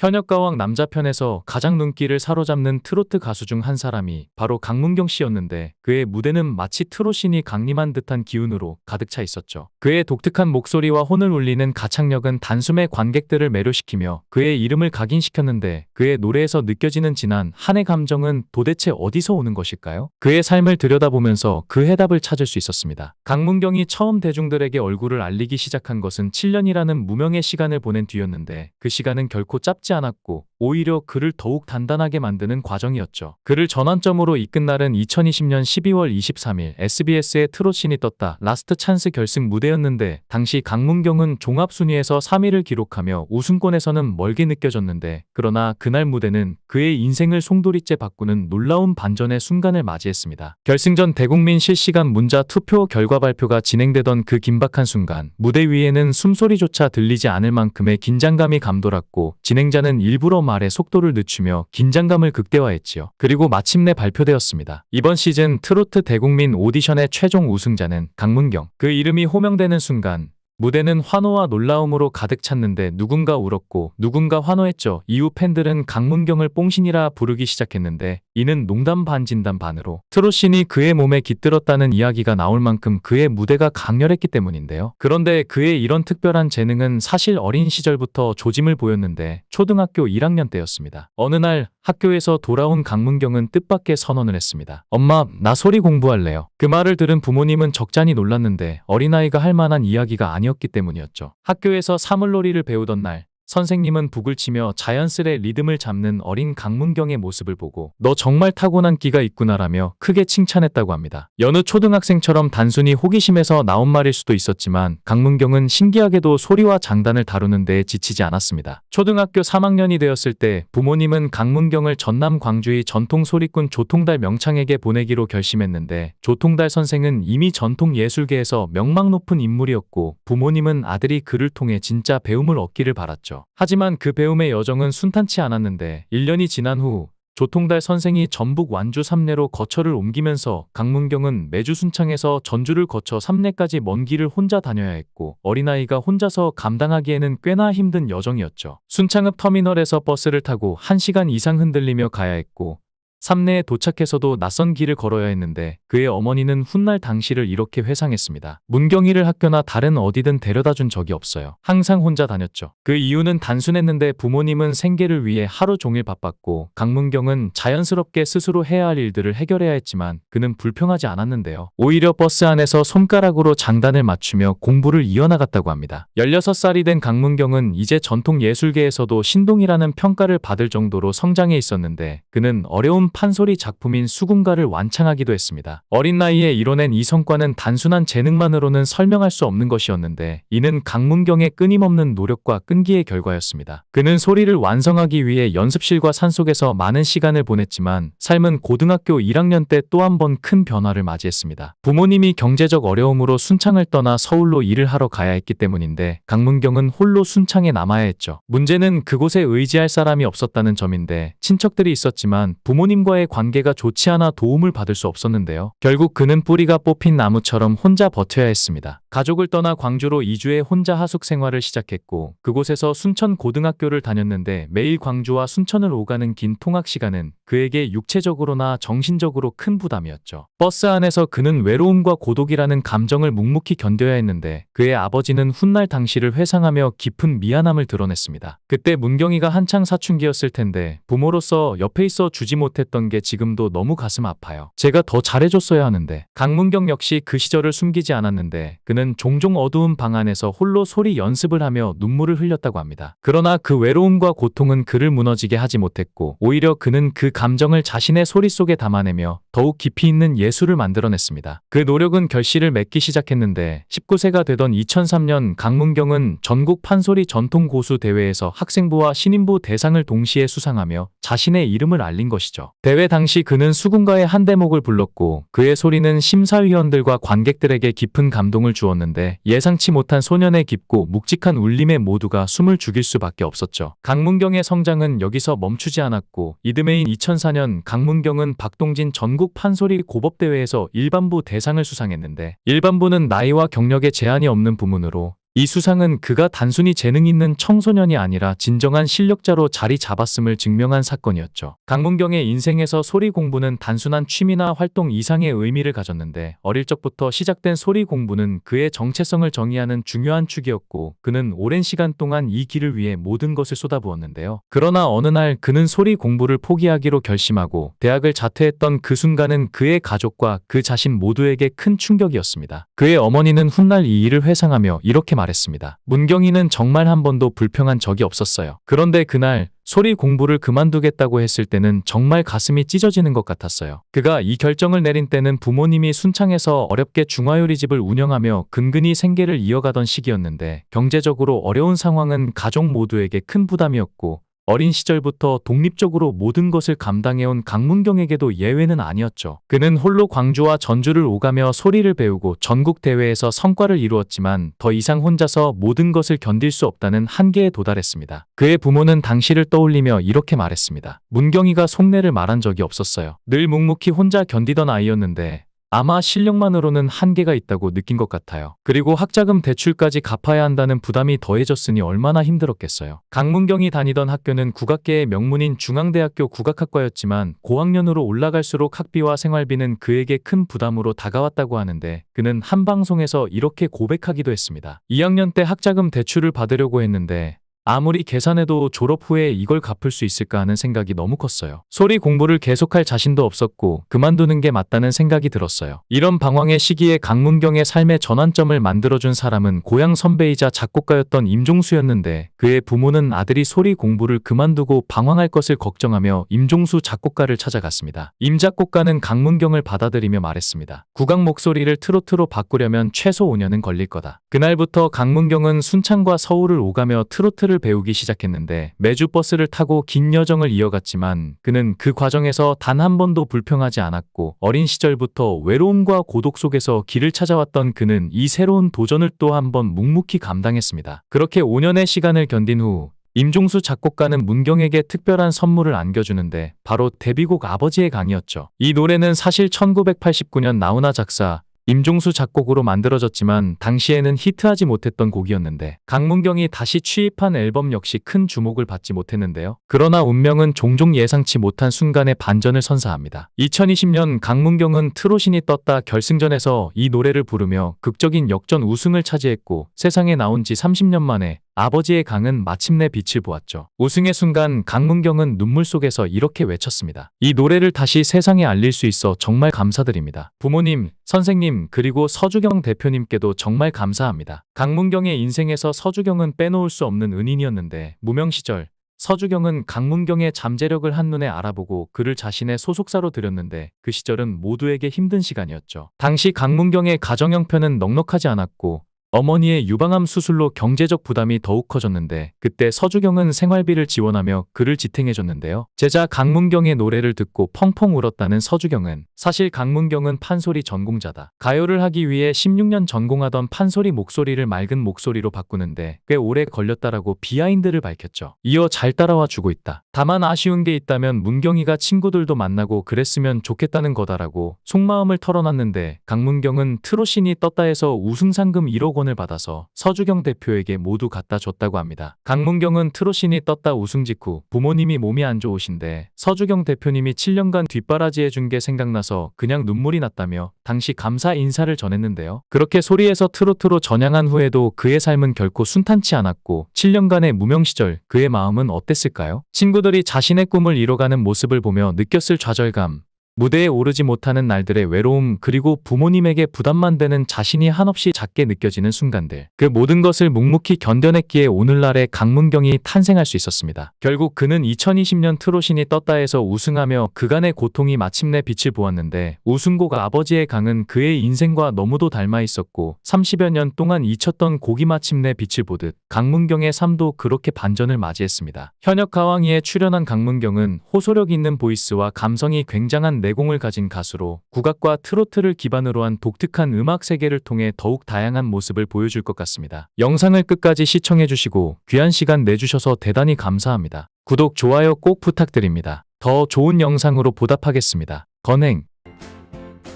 현역가왕 남자편에서 가장 눈길을 사로잡는 트로트 가수 중 한 사람이 바로 강문경 씨였는데 그의 무대는 마치 트롯신이 강림한 듯한 기운으로 가득 차 있었죠. 그의 독특한 목소리와 혼을 울리는 가창력은 단숨에 관객들을 매료시키며 그의 이름을 각인시켰는데 그의 노래에서 느껴지는 진한 한의 감정은 도대체 어디서 오는 것일까요? 그의 삶을 들여다보면서 그 해답을 찾을 수 있었습니다. 강문경이 처음 대중들에게 얼굴을 알리기 시작한 것은 7년이라는 무명의 시간을 보낸 뒤였는데 그 시간은 결코 짧지 않았고 오히려 그를 더욱 단단하게 만드는 과정이었죠. 그를 전환점으로 이끈 날은 2020년 12월 23일 SBS의 트롯신이 떴다 라스트 찬스 결승 무대였는데 당시 강문경은 종합순위에서 3위를 기록하며 우승권에서는 멀게 느껴졌는데 그러나 그날 무대는 그의 인생을 송두리째 바꾸는 놀라운 반전의 순간을 맞이했습니다. 결승전 대국민 실시간 문자 투표 결과 발표가 진행되던 그 긴박한 순간 무대 위에는 숨소리조차 들리지 않을 만큼의 긴장감이 감돌았고 진행자는 일부러 말에 속도를 늦추며 긴장감을 극대화했지요. 그리고 마침내 발표되었습니다. 이번 시즌 트로트 대국민 오디션의 최종 우승자는 강문경. 그 이름이 호명되는 순간 무대는 환호와 놀라움으로 가득 찼는데 누군가 울었고 누군가 환호했죠. 이후 팬들은 강문경을 뽕신이라 부르기 시작했는데 이는 농담 반 진담 반으로 트롯신이 그의 몸에 깃들었다는 이야기가 나올 만큼 그의 무대가 강렬했기 때문인데요. 그런데 그의 이런 특별한 재능은 사실 어린 시절부터 조짐을 보였는데 초등학교 1학년 때였습니다. 어느 날 학교에서 돌아온 강문경은 뜻밖의 선언을 했습니다. 엄마, 나 소리 공부할래요. 그 말을 들은 부모님은 적잖이 놀랐는데 어린아이가 할 만한 이야기가 아니었기 때문이었죠. 학교에서 사물놀이를 배우던 날 선생님은 북을 치며 자연스레 리듬을 잡는 어린 강문경의 모습을 보고 너 정말 타고난 끼가 있구나라며 크게 칭찬했다고 합니다. 여느 초등학생처럼 단순히 호기심에서 나온 말일 수도 있었지만 강문경은 신기하게도 소리와 장단을 다루는 데에 지치지 않았습니다. 초등학교 3학년이 되었을 때 부모님은 강문경을 전남 광주의 전통 소리꾼 조통달 명창에게 보내기로 결심했는데 조통달 선생은 이미 전통 예술계에서 명망 높은 인물이었고 부모님은 아들이 그를 통해 진짜 배움을 얻기를 바랐죠. 하지만 그 배움의 여정은 순탄치 않았는데 1년이 지난 후 조통달 선생이 전북 완주 삼내로 거처를 옮기면서 강문경은 매주 순창에서 전주를 거쳐 삼내까지 먼 길을 혼자 다녀야 했고 어린아이가 혼자서 감당하기에는 꽤나 힘든 여정이었죠. 순창읍 터미널에서 버스를 타고 1시간 이상 흔들리며 가야 했고 삼내에 도착해서도 낯선 길을 걸어야 했는데 그의 어머니는 훗날 당시를 이렇게 회상했습니다. 문경이를 학교나 다른 어디든 데려다준 적이 없어요. 항상 혼자 다녔죠. 그 이유는 단순했는데 부모님은 생계를 위해 하루 종일 바빴고 강문경은 자연스럽게 스스로 해야 할 일들을 해결해야 했지만 그는 불평하지 않았는데요. 오히려 버스 안에서 손가락으로 장단을 맞추며 공부를 이어나갔다고 합니다. 16살이 된 강문경은 이제 전통 예술계에서도 신동이라는 평가를 받을 정도로 성장해 있었는데 그는 어려운 판소리 작품인 수군가를 완창하기도 했습니다. 어린 나이에 이뤄낸 이 성과는 단순한 재능만으로는 설명할 수 없는 것이었는데 이는 강문경의 끊임없는 노력과 끈기의 결과였습니다. 그는 소리를 완성하기 위해 연습실과 산속에서 많은 시간을 보냈지만 삶은 고등학교 1학년 때 또 한 번 큰 변화를 맞이했습니다. 부모님이 경제적 어려움으로 순창을 떠나 서울로 일을 하러 가야 했기 때문인데 강문경은 홀로 순창에 남아야 했죠. 문제는 그곳에 의지할 사람이 없었다는 점인데 친척들이 있었지만 부모님과의 관계가 좋지 않아 도움을 받을 수 없었는데요. 결국 그는 뿌리가 뽑힌 나무처럼 혼자 버텨야 했습니다. 가족을 떠나 광주로 이주해 혼자 하숙 생활을 시작했고 그곳에서 순천 고등학교를 다녔는데 매일 광주와 순천을 오가는 긴 통학 시간은 그에게 육체적으로나 정신적으로 큰 부담이었죠. 버스 안에서 그는 외로움과 고독이라는 감정을 묵묵히 견뎌야 했는데 그의 아버지는 훗날 당시를 회상하며 깊은 미안함을 드러냈습니다. 그때 문경이가 한창 사춘기였을 텐데 부모로서 옆에 있어 주지 못했던 게 지금도 너무 가슴 아파요. 제가 더 잘해줬어야 하는데. 강문경 역시 그 시절을 숨기지 않았는데 그는 종종 어두운 방 안에서 홀로 소리 연습을 하며 눈물을 흘렸다고 합니다. 그러나 그 외로움과 고통은 그를 무너지게 하지 못했고 오히려 그는 그 감정을 자신의 소리 속에 담아내며 더욱 깊이 있는 예술을 만들어냈습니다. 그 노력은 결실을 맺기 시작했는데 19세가 되던 2003년 강문경은 전국 판소리 전통 고수 대회에서 학생부와 신인부 대상을 동시에 수상하며 자신의 이름을 알린 것이죠. 대회 당시 그는 수군가의 한 대목을 불렀고 그의 소리는 심사위원들과 관객들에게 깊은 감동을 주었는데 예상치 못한 소년의 깊고 묵직한 울림에 모두가 숨을 죽일 수밖에 없었죠. 강문경의 성장은 여기서 멈추지 않았고 이듬해인 2004년 강문경은 박동진 전국 판소리 고법대회에서 일반부 대상을 수상했는데 일반부는 나이와 경력에 제한이 없는 부문으로 이 수상은 그가 단순히 재능 있는 청소년이 아니라 진정한 실력자로 자리 잡았음을 증명한 사건이었죠. 강문경의 인생에서 소리 공부는 단순한 취미나 활동 이상의 의미를 가졌는데 어릴 적부터 시작된 소리 공부는 그의 정체성을 정의하는 중요한 축이었고 그는 오랜 시간 동안 이 길을 위해 모든 것을 쏟아부었는데요. 그러나 어느 날 그는 소리 공부를 포기하기로 결심하고 대학을 자퇴했던 그 순간은 그의 가족과 그 자신 모두에게 큰 충격이었습니다. 그의 어머니는 훗날 이 일을 회상하며 이렇게 말했습니다. 문경이는 정말 한 번도 불평한 적이 없었어요. 그런데 그날 소리 공부를 그만두겠다고 했을 때는 정말 가슴이 찢어지는 것 같았어요. 그가 이 결정을 내린 때는 부모님이 순창에서 어렵게 중화요리집을 운영하며 근근히 생계를 이어가던 시기였는데 경제적으로 어려운 상황은 가족 모두에게 큰 부담이었고 어린 시절부터 독립적으로 모든 것을 감당해온 강문경에게도 예외는 아니었죠. 그는 홀로 광주와 전주를 오가며 소리를 배우고 전국 대회에서 성과를 이루었지만 더 이상 혼자서 모든 것을 견딜 수 없다는 한계에 도달했습니다. 그의 부모는 당시를 떠올리며 이렇게 말했습니다. 문경이가 속내를 말한 적이 없었어요. 늘 묵묵히 혼자 견디던 아이였는데 아마 실력만으로는 한계가 있다고 느낀 것 같아요. 그리고 학자금 대출까지 갚아야 한다는 부담이 더해졌으니 얼마나 힘들었겠어요. 강문경이 다니던 학교는 국악계의 명문인 중앙대학교 국악학과였지만 고학년으로 올라갈수록 학비와 생활비는 그에게 큰 부담으로 다가왔다고 하는데 그는 한 방송에서 이렇게 고백하기도 했습니다. 2학년 때 학자금 대출을 받으려고 했는데 아무리 계산해도 졸업 후에 이걸 갚을 수 있을까 하는 생각이 너무 컸어요. 소리 공부를 계속할 자신도 없었고 그만두는 게 맞다는 생각이 들었어요. 이런 방황의 시기에 강문경의 삶의 전환점을 만들어준 사람은 고향 선배이자 작곡가였던 임종수였는데 그의 부모는 아들이 소리 공부를 그만두고 방황할 것을 걱정하며 임종수 작곡가를 찾아갔습니다. 임 작곡가는 강문경을 받아들이며 말했습니다. 국악 목소리를 트로트로 바꾸려면 최소 5년은 걸릴 거다. 그날부터 강문경은 순창과 서울을 오가며 트로트를 배우기 시작했는데 매주 버스를 타고 긴 여정을 이어갔지만 그는 그 과정에서 단 한 번도 불평하지 않았고 어린 시절부터 외로움과 고독 속에서 길을 찾아왔던 그는 이 새로운 도전을 또 한 번 묵묵히 감당했습니다. 그렇게 5년의 시간을 견딘 후 임종수 작곡가는 문경에게 특별한 선물을 안겨주는데 바로 데뷔곡 아버지의 강이었죠. 이 노래는 사실 1989년 나훈아 작사 임종수 작곡으로 만들어졌지만 당시에는 히트하지 못했던 곡이었는데 강문경이 다시 취입한 앨범 역시 큰 주목을 받지 못했는데요. 그러나 운명은 종종 예상치 못한 순간에 반전을 선사합니다. 2020년 강문경은 트로신이 떴다 결승전에서 이 노래를 부르며 극적인 역전 우승을 차지했고 세상에 나온 지 30년 만에 아버지의 강은 마침내 빛을 보았죠. 우승의 순간 강문경은 눈물 속에서 이렇게 외쳤습니다. 이 노래를 다시 세상에 알릴 수 있어 정말 감사드립니다. 부모님, 선생님, 그리고 서주경 대표님께도 정말 감사합니다. 강문경의 인생에서 서주경은 빼놓을 수 없는 은인이었는데 무명 시절 서주경은 강문경의 잠재력을 한눈에 알아보고 그를 자신의 소속사로 들였는데 그 시절은 모두에게 힘든 시간이었죠. 당시 강문경의 가정 형편은 넉넉하지 않았고 어머니의 유방암 수술로 경제적 부담이 더욱 커졌는데 그때 서주경은 생활비를 지원하며 그를 지탱해줬는데요. 제자 강문경의 노래를 듣고 펑펑 울었다는 서주경은 사실 강문경은 판소리 전공자다. 가요를 하기 위해 16년 전공하던 판소리 목소리를 맑은 목소리로 바꾸는데 꽤 오래 걸렸다라고 비하인드를 밝혔죠. 이어 잘 따라와 주고 있다. 다만 아쉬운 게 있다면 문경이가 친구들도 만나고 그랬으면 좋겠다는 거다라고 속마음을 털어놨는데 강문경은 트로신이 떴다에서 우승상금 1억 원을 받아서 서주경 대표에게 모두 갖다 줬다고 합니다. 강문경은 트로신이 떴다 우승 직후 부모님이 몸이 안 좋으신데 서주경 대표님이 7년간 뒷바라지 해준 게 생각나서 그냥 눈물이 났다며 당시 감사 인사를 전했는데요. 그렇게 소리에서 트로트로 전향한 후에도 그의 삶은 결코 순탄치 않았고 7년간의 무명 시절 그의 마음은 어땠을까요? 친구들이 자신의 꿈을 이뤄가는 모습을 보며 느꼈을 좌절감, 무대에 오르지 못하는 날들의 외로움, 그리고 부모님에게 부담만 되는 자신이 한없이 작게 느껴지는 순간들. 그 모든 것을 묵묵히 견뎌냈기에 오늘날의 강문경이 탄생할 수 있었습니다. 결국 그는 2020년 트로신이 떴다에서 우승하며 그간의 고통이 마침내 빛을 보았는데 우승곡 아버지의 강은 그의 인생과 너무도 닮아 있었고 30여 년 동안 잊혔던 곡이 마침내 빛을 보듯 강문경의 삶도 그렇게 반전을 맞이했습니다. 현역 가왕이에 출연한 강문경은 호소력 있는 보이스와 감성이 굉장한 내공을 가진 가수로 국악과 트로트를 기반으로 한 독특한 음악 세계를 통해 더욱 다양한 모습을 보여줄 것 같습니다. 영상을 끝까지 시청해주시고 귀한 시간 내주셔서 대단히 감사합니다. 구독, 좋아요 꼭 부탁드립니다. 더 좋은 영상으로 보답하겠습니다. 건행.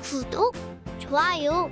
구독, 좋아요